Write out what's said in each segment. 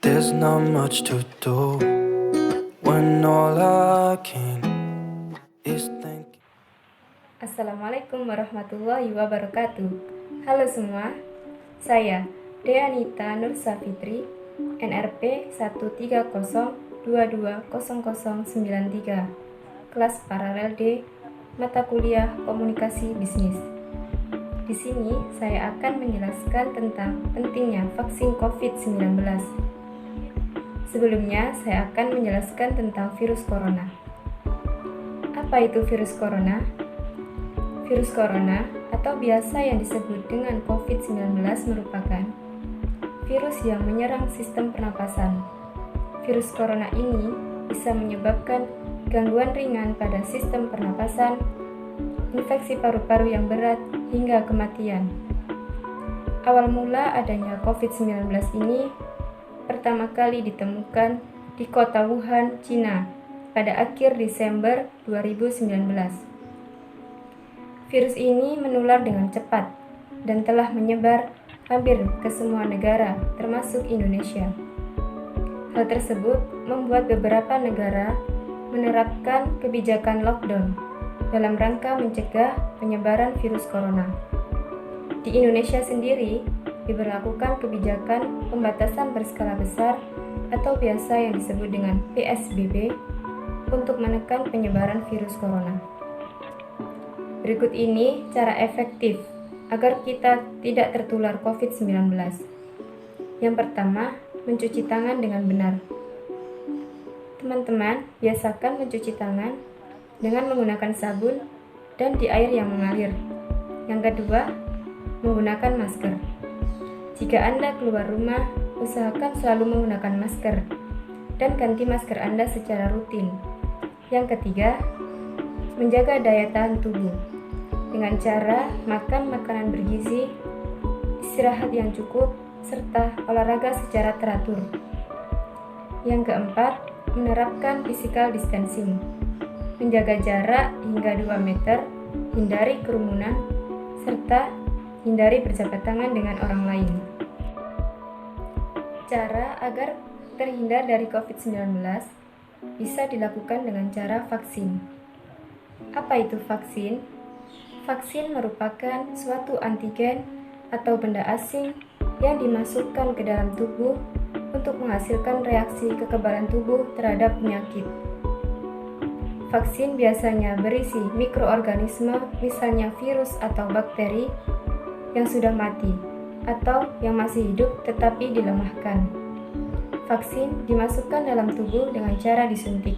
There's not much to do when all I can is think. Assalamualaikum warahmatullahi wabarakatuh. Halo semua, saya Deanita Nur Safitri, NRP 130220093, kelas paralel D, mata kuliah Komunikasi Bisnis. Di sini saya akan menjelaskan tentang pentingnya vaksin COVID-19. Sebelumnya, saya akan menjelaskan tentang virus corona. Apa itu virus corona? Virus corona atau biasa yang disebut dengan COVID-19 merupakan virus yang menyerang sistem pernapasan. Virus corona ini bisa menyebabkan gangguan ringan pada sistem pernapasan, infeksi paru-paru yang berat, hingga kematian. Awal mula adanya COVID-19 ini pertama kali ditemukan di kota Wuhan, Cina pada akhir Desember 2019. Virus ini menular dengan cepat dan telah menyebar hampir ke semua negara, termasuk Indonesia. Hal tersebut membuat beberapa negara menerapkan kebijakan lockdown dalam rangka mencegah penyebaran virus corona. Di Indonesia sendiri, diberlakukan kebijakan pembatasan berskala besar atau biasa yang disebut dengan PSBB untuk menekan penyebaran virus corona. Berikut ini cara efektif agar kita tidak tertular COVID-19. Yang pertama, mencuci tangan dengan benar. Teman-teman, biasakan mencuci tangan dengan menggunakan sabun dan di air yang mengalir. Yang kedua, menggunakan masker. Jika Anda keluar rumah, usahakan selalu menggunakan masker dan ganti masker Anda secara rutin. Yang ketiga, menjaga daya tahan tubuh dengan cara makan makanan bergizi, istirahat yang cukup, serta olahraga secara teratur. Yang keempat, menerapkan physical distancing, menjaga jarak hingga 2 meter, hindari kerumunan, serta hindari berjabat tangan dengan orang lain. Cara agar terhindar dari COVID-19 bisa dilakukan dengan cara vaksin. Apa itu vaksin? Vaksin merupakan suatu antigen atau benda asing yang dimasukkan ke dalam tubuh untuk menghasilkan reaksi kekebalan tubuh terhadap penyakit. Vaksin biasanya berisi mikroorganisme, misalnya virus atau bakteri, yang sudah mati atau yang masih hidup tetapi dilemahkan. Vaksin dimasukkan dalam tubuh dengan cara disuntik.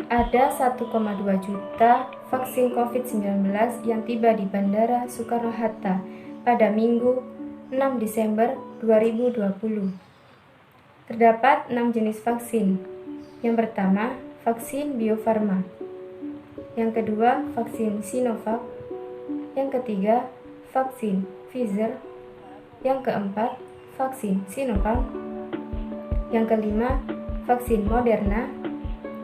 Ada 1,2 juta vaksin COVID-19 yang tiba di Bandara Soekarno-Hatta pada Minggu 6 Desember 2020. Terdapat 6 jenis vaksin. Yang pertama, vaksin Bio Farma. Yang kedua, vaksin Sinovac. Yang ketiga, vaksin Pfizer. Yang keempat, vaksin Sinopharm. Yang kelima, vaksin Moderna.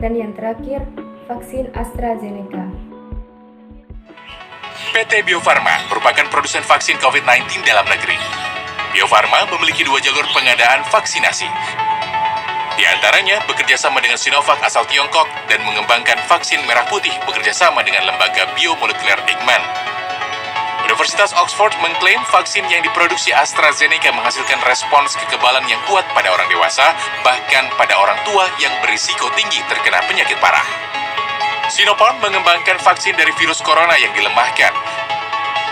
Dan yang terakhir, vaksin AstraZeneca. PT Bio Farma merupakan produsen vaksin COVID-19 dalam negeri. Bio Farma memiliki 2 jalur pengadaan vaksinasi. Di antaranya bekerja sama dengan Sinovac asal Tiongkok dan mengembangkan vaksin merah putih bekerja sama dengan lembaga biomolekuler Eijkman. Universitas Oxford mengklaim vaksin yang diproduksi AstraZeneca menghasilkan respons kekebalan yang kuat pada orang dewasa, bahkan pada orang tua yang berisiko tinggi terkena penyakit parah. Sinopharm mengembangkan vaksin dari virus corona yang dilemahkan.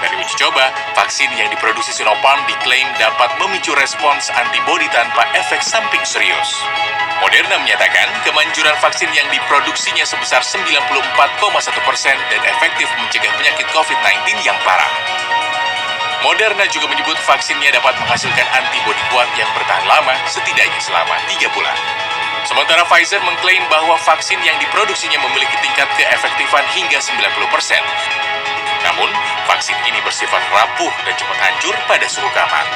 Dari uji coba, vaksin yang diproduksi Sinopharm diklaim dapat memicu respons antibodi tanpa efek samping serius. Moderna menyatakan kemanjuran vaksin yang diproduksinya sebesar 94,1% dan efektif mencegah penyakit COVID-19 yang parah. Moderna juga menyebut vaksinnya dapat menghasilkan antibodi kuat yang bertahan lama, setidaknya selama 3 bulan. Sementara Pfizer mengklaim bahwa vaksin yang diproduksinya memiliki tingkat keefektifan hingga 90%. Namun, vaksin ini bersifat rapuh dan cepat hancur pada suhu kamar.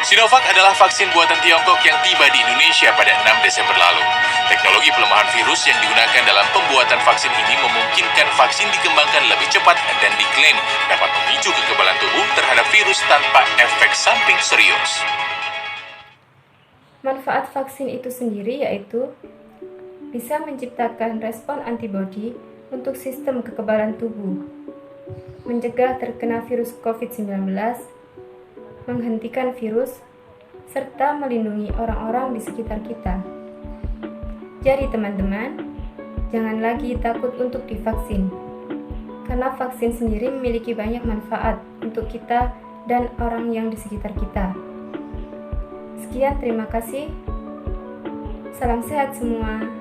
Sinovac adalah vaksin buatan Tiongkok yang tiba di Indonesia pada 6 Desember lalu. Teknologi pelemahan virus yang digunakan dalam pembuatan vaksin ini memungkinkan vaksin dikembangkan lebih cepat dan diklaim dapat memicu kekebalan tubuh terhadap virus tanpa efek samping serius. Manfaat vaksin itu sendiri yaitu bisa menciptakan respon antibodi untuk sistem kekebalan tubuh, mencegah terkena virus COVID-19, menghentikan virus, serta melindungi orang-orang di sekitar kita. Jadi teman-teman, jangan lagi takut untuk divaksin, karena vaksin sendiri memiliki banyak manfaat untuk kita dan orang yang di sekitar kita. Sekian, terima kasih. Salam sehat semua.